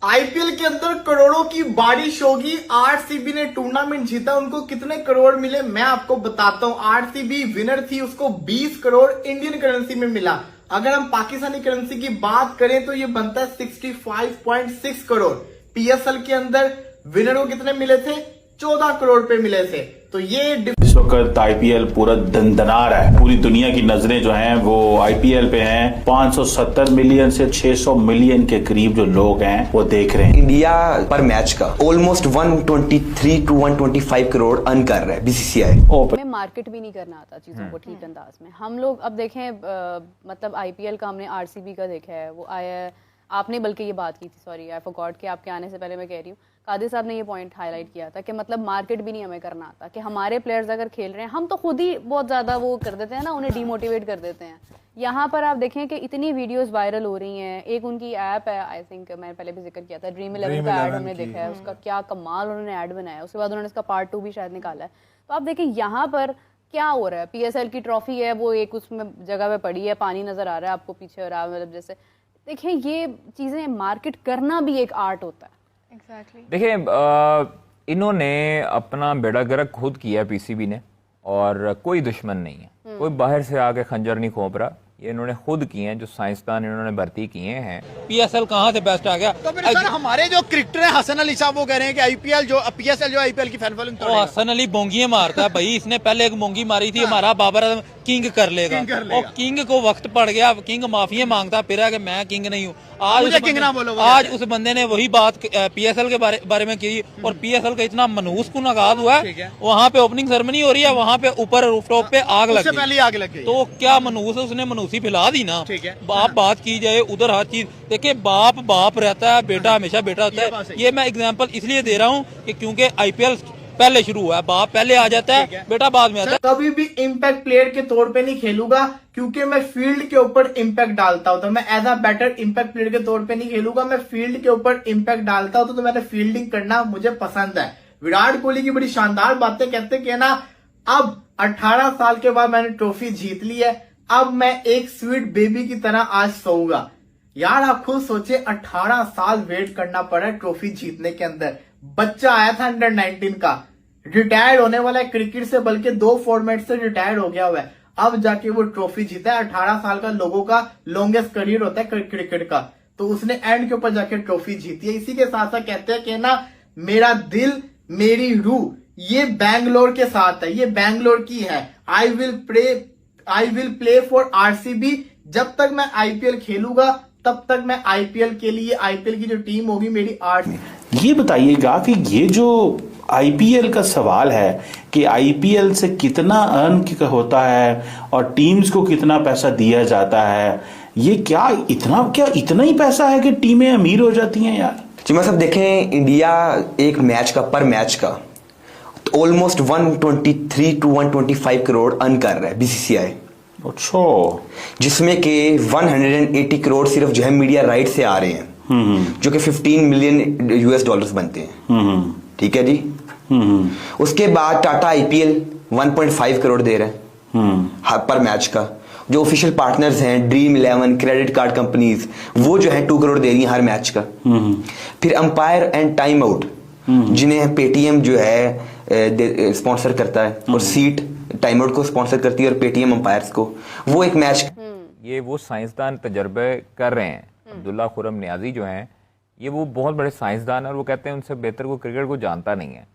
IPL के अंदर करोड़ों की बारिश होगी। आरसीबी ने टूर्नामेंट जीता, उनको कितने करोड़ मिले मैं आपको बताता हूं। आरसीबी विनर थी, उसको 20 करोड़ इंडियन करेंसी में मिला। अगर हम पाकिस्तानी करेंसी की बात करें तो ये बनता है 65.6 करोड़। पीएसएल के अंदर विनर को कितने मिले थे? 14 करोड़ पे मिले थे। तो ये इस वक्त आईपीएल पूरा दंदना रहा है। पूरी दुनिया की नजरें जो हैं वो आईपीएल पे हैं। 570 मिलियन से 600 मिलियन के करीब जो लोग हैं वो देख रहे हैं। इंडिया पर मैच का ऑलमोस्ट 123 टू 125 करोड़ अर्न कर रहा है बीसीसीआई। हमें मार्केट भी नहीं करना आता चीज़ों को ठीक अंदाज में। हम लोग अब देखें मतलब आईपीएल का हमने आरसीबी का देखा है, वो आया है, आपने बल्कि ये बात की थी, सॉरी आई फॉरगॉट कि आपके आने से पहले मैं कह रही हूँ, कादिर साहब ने ये पॉइंट हाईलाइट किया था कि मतलब मार्केट भी नहीं हमें करना आता, कि हमारे प्लेयर्स अगर खेल रहे हैं हम तो खुद ही बहुत ज़्यादा वो कर देते हैं ना, उन्हें डीमोटिवेट कर देते हैं। यहाँ पर आप देखें कि इतनी वीडियोस वायरल हो रही हैं। एक उनकी ऐप है, आई थिंक मैंने पहले भी जिक्र किया था, ड्रीम 11 का ऐड हमने देखा है, उसका क्या कमाल उन्होंने ऐड बनाया। उसके बाद उन्होंने इसका पार्ट 2 भी शायद निकाला है। तो आप देखें यहाँ पर क्या हो रहा है। पीएसएल की ट्रॉफी है, वो एक उसमें जगह पे पड़ी है, पानी नजर आ रहा है आपको पीछे, और आप मतलब जैसे देखिए ये चीजें मार्केट करना भी एक आर्ट होता है। Exactly. देखिए इन्होंने अपना बेड़ा गर्क खुद किया पीसीबी ने, और कोई दुश्मन नहीं है, कोई बाहर से आके खंजर नहीं खोप रहा। ये इन्होंने खुद किए हैं, जो साइंसदान इन्होंने भर्ती किए हैं। पीएसएल कहाँ से बेस्ट आ गया? तो फिर सर हमारे जो क्रिकेटर हैं हसन अली साहब वो कह रहे हैं कि आईपीएल जो पीएसएल जो आईपीएल की फैन फॉलोइंग वो हसन अली बोंगियां मारता है भाई। इसने पहले एक बोंगी मारी थी, हमारा बाबर आजम किंग कर लेगा। और किंग को वक्त पड़ गया, किंग माफिया मांगता फिर है कि मैं किंग नहीं हूँ। आज उस बंदे ने वही बात पीएसएल के बारे में की, और पीएसएल का इतना मनहूस कुन आगाज हुआ है। वहाँ पे ओपनिंग सेरेमनी हो रही है, वहाँ पे ऊपर रूफटॉप पे आग लग गई। तो क्या मनहूस है, उसने मनहूसी फैला दी ना। बाप बात की जाए उधर हर चीज देखिए, बाप बाप रहता है, बेटा हमेशा बेटा होता है। ये मैं एग्जांपल इसलिए दे रहा हूँ कि क्योंकि आईपीएल पहले शुरू हुआ है, बाप पहले आ जाता है, बेटा बाद में आता है। कभी भी इम्पैक्ट प्लेयर के तौर पे नहीं खेलूंगा, क्योंकि मैं फील्ड के ऊपर इम्पैक्ट डालता हूं। तो मैं as a better impact player के तौर पे नहीं खेलूंगा, मैं फील्ड के ऊपर इम्पैक्ट डालता हूं। तो मैंने फील्डिंग करना मुझे पसंद है। विराट कोहली की बड़ी शानदार बातें कहते कि ना, अब 18 साल के बाद मैंने ट्रॉफी जीत ली है, अब मैं एक स्वीट बेबी की तरह आज सोऊंगा। यार आप खुद सोचे, 18 साल वेट करना पड़ा ट्रॉफी जीतने के अंदर। बच्चा आया था अंडर 19 का, रिटायर्ड होने वाला है क्रिकेट से, बल्कि 2 फॉर्मेट से रिटायर्ड हो गया हुआ है, अब जाके वो ट्रॉफी जीता है। 18 साल का लोगों का लॉन्गेस्ट करियर होता है क्रिकेट का, तो उसने एंड के ऊपर जाके ट्रॉफी जीती है। इसी के साथ साथ कहते हैं कि ना, मेरा दिल मेरी रूह ये बैंगलोर के साथ है, ये बैंगलोर की है। I will play for RCB. जब तक मैं आईपीएल खेलूंगा तब तक मैं आईपीएल के लिए, आईपीएल की जो टीम होगी मेरी आरसीबी। ये बताइएगा कि ये जो आईपीएल का सवाल है कि आईपीएल से कितना अर्न होता है और टीम्स को कितना पैसा दिया जाता है, ये क्या इतना ही पैसा है कि टीमें अमीर हो जाती हैं यार? जी मैं सब देखें, इंडिया एक मैच का पर मैच का ऑलमोस्ट 123 टू 125 करोड़ अर्न कर रहा है बीसीसीआई। अच्छा, जिसमें के 180 करोड़ सिर्फ जो है मीडिया राइट से आ रहे हैं, जो कि 15 मिलियन यूएस डॉलर्स बनते हैं। ठीक है जी। उसके बाद टाटा आईपीएल 1.5 करोड़ दे रहा है पर मैच का। जो ऑफिशियल पार्टनर्स हैं ड्रीम 11, क्रेडिट कार्ड कंपनीज, वो जो है 2 करोड़ दे रही है हर मैच का। फिर अंपायर एंड टाइम आउट, जिन्हें पेटीएम जो है स्पॉन्सर करता है, और सीट टाइम आउट को स्पॉन्सर करती है और पेटीएम अंपायर्स को, वो एक मैच। ये वो साइंसदान तजर्बे कर रहे हैं। अब्दुल्ला खुरम नियाजी जो हैं, ये वो बहुत बड़े साइंसदान है, और वो कहते हैं उनसे बेहतर को क्रिकेट को जानता नहीं है।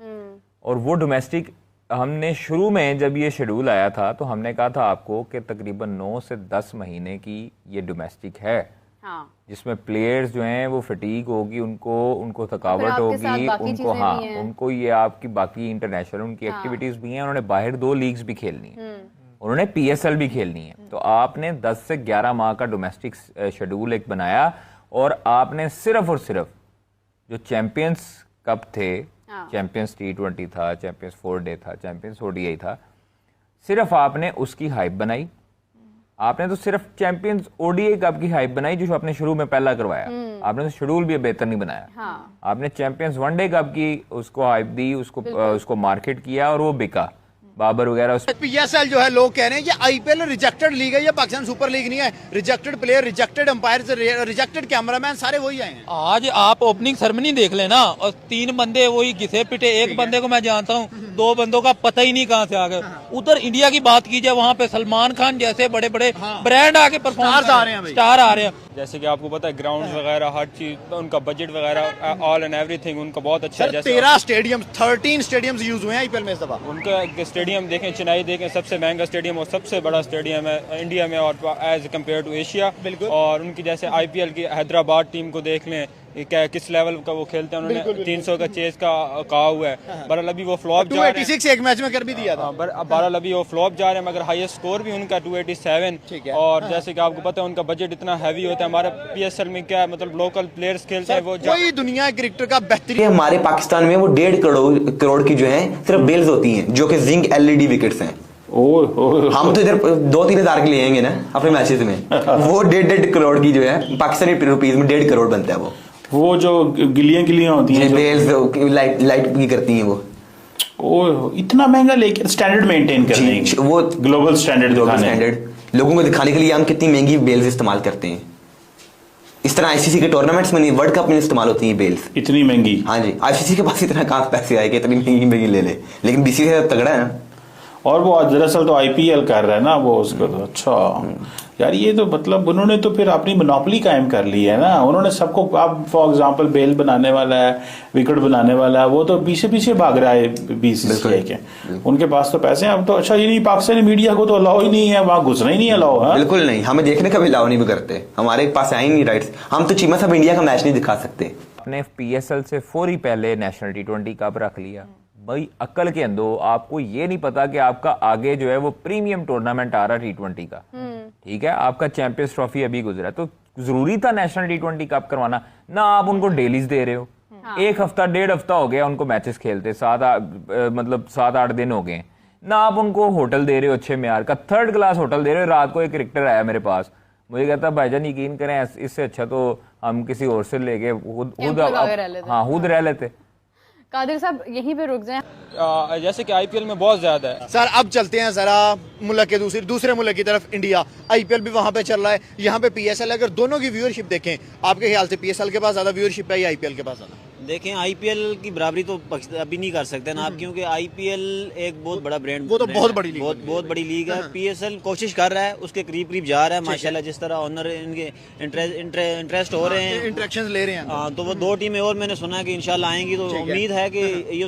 और वो डोमेस्टिक, हमने शुरू में जब ये शेड्यूल आया था तो हमने कहा था आपको कि तकरीबन 9 से 10 महीने की ये डोमेस्टिक है। हाँ। जिसमें प्लेयर्स जो हैं वो फटीग होगी, उनको थकावट होगी, उनको ये आपकी बाकी इंटरनेशनल उनकी एक्टिविटीज भी हैं। उन्होंने बाहर 2 लीग्स भी खेलनी है, उन्होंने पीएसएल भी खेलनी है। तो आपने 10 से 11 माह का डोमेस्टिक शेड्यूल एक बनाया, और आपने सिर्फ और सिर्फ जो चैंपियंस कप थे, चैंपियंस T20 था, चैंपियंस 4 डे था, चैंपियंस ODI था, सिर्फ आपने उसकी हाइप बनाई। आपने तो सिर्फ चैंपियंस ODI कप की हाइप बनाई, जो आपने शुरू में पहला करवाया। आपने तो शेड्यूल भी बेहतर नहीं बनाया। हाँ। आपने चैंपियंस 1 डे कप की उसको हाइप दी, उसको मार्केट किया, और वो बिका। बाबर वगैरह उस पीएसएल जो है लोग कह रहे हैं कि आईपीएल रिजेक्टेड लीग है, ये पाकिस्तान सुपर लीग नहीं है। Rejected player, rejected umpire, rejected cameraman सारे वही आए हैं। आज आप ओपनिंग सेरेमनी देख लेना और 3 बंदे वही घिसे पिटे, एक बंदे को मैं जानता हूँ, 2 बंदों का पता ही नहीं कहाँ से आ गए। उधर इंडिया की बात की जाए, वहाँ पे सलमान खान जैसे बड़े बड़े ब्रांड आके परफॉर्म आ रहे हैं भाई। स्टार आ रहे हैं। जैसे कि आपको पता है ग्राउंड वगैरह हर चीज, उनका बजट वगैरह ऑल एंड एवरीथिंग उनका बहुत अच्छा है। जैसे 13 स्टेडियम, 13 स्टेडियम्स यूज हुए हैं आईपीएल में इस दफा। उनका स्टेडियम देखें, चेन्नई देखें, सबसे महंगा स्टेडियम और सबसे बड़ा स्टेडियम है इंडिया में और एज कम्पेयर टू एशिया। और उनकी जैसे आईपीएल की हैदराबाद टीम को देख लें, क्या किस लेवल का वो खेलते हैं। उन्होंने 300 का चेस का कहा हुआ है। बहरहाल अभी वो फ्लॉप जा रहे हैं। 286 एक मैच में कर भी दिया था। बहरहाल अभी वो फ्लॉप जा रहे हैं, मगर हाईएस्ट स्कोर भी उनका 287। और जैसे कि आपको पता है उनका बजट इतना हैवी होता है। हमारे पीएसएल में क्या है, मतलब लोकल प्लेयर्स खेलते हैं वो कोई दुनिया क्रिकेटर का बेहतरीन। हमारे पाकिस्तान में वो 1.5 करोड़ की जो है सिर्फ बेल्स होती हैं, जो कि जिंक एलईडी विकेट्स हैं। हम तो इधर 2-3 हजार के ले आएंगे ना अपने मैचेस में, वो 1.5 करोड़ की जो है पाकिस्तानी रुपीज में 1.5 करोड़ बनता है। वो जो गिलियां होती हैं, बेल्स लाइट की करती हैं वो। ओ इतना महंगा लेके स्टैंडर्ड मेंटेन करने की, वो ग्लोबल स्टैंडर्ड लोगों को दिखाने के लिए हम कितनी महंगी बेल्स इस्तेमाल करते हैं। इस तरह आईसीसी के टूर्नामेंट्स में नहीं, वर्ल्ड कप में इस्तेमाल होती है बेल्स। इतनी महंगी? हाँ जी, आईसीसी के पास इतना कहाँ पैसे आए कि इतनी महंगी ले ले, लेकिन बीसीसीआई तगड़ा है ना। और वो दरअसल तो आईपीएल कर रहा है ना वो उसको तो। अच्छा यार, ये तो मतलब उन्होंने तो फिर अपनी मोनोपोली कायम कर ली है ना। उन्होंने सबको, अब फॉर एग्जांपल बेल बनाने वाला है, विकेट बनाने वाला है, वो तो पीछे पीछे भाग रहा है बीसीसीआई के। उनके पास तो पैसे हैं अब तो। अच्छा ये नहीं, पाकिस्तानी मीडिया को तो अलाउ ही नहीं है, वहां घुसना ही नहीं अलाउ है। बिल्कुल नहीं, हमें देखने का भी अलाउ नहीं भी करते, हमारे पास आई नहीं राइट्स। हम तो चीमा साहब इंडिया का मैच नहीं दिखा सकते। अपने पीएसएल से फौरी पहले नेशनल T20 कप रख लिया भाई। अक्ल के अंदर आपको ये नहीं पता कि आपका आगे जो है वो प्रीमियम टूर्नामेंट आ रहा T20 का, ठीक है, आपका चैंपियंस ट्रॉफी अभी गुजरा, तो जरूरी था नेशनल T20 कप करवाना ना। आप उनको डेलीज दे रहे हो। एक हफ्ता 1.5 हफ्ता हो गया उनको मैचेस खेलते, 7-8 दिन हो गए ना। आप उनको होटल दे रहे हो अच्छे म्यार का, 3rd क्लास होटल दे रहे हो। रात को एक क्रिकेटर आया मेरे पास, मुझे कहता भाईजान यकीन करें इससे अच्छा तो हम किसी और से लेके खुद रह लेते। कादिर साहब यहीं पे रुक जाएं। जैसे कि आईपीएल में बहुत ज्यादा है। सर अब चलते हैं जरा मुल्क के दूसरे मुल्क की तरफ। इंडिया आईपीएल भी वहां पे चल रहा है, यहाँ पे पीएसएल। अगर दोनों की व्यूअरशिप देखें, आपके ख्याल से पीएसएल के पास ज्यादा व्यूअरशिप है या आईपीएल के पास ज्यादा? देखें आईपीएल की बराबरी तो अभी नहीं कर सकते ना आप, क्योंकि आईपीएल एक बहुत बड़ा ब्रांड, वो तो बहुत बड़ी लीग, बहुत बड़ी लीग है। पीएसएल कोशिश कर रहा है, उसके करीब करीब जा रहा है माशाल्लाह। जिस तरह ऑनर इनके इंटरेस्ट हो रहे हैं, इंटरेक्शंस ले रहे हैं, तो वो 2 टीमें और मैंने सुना है कि इंशाल्लाह आएंगी, तो उम्मीद है कि ये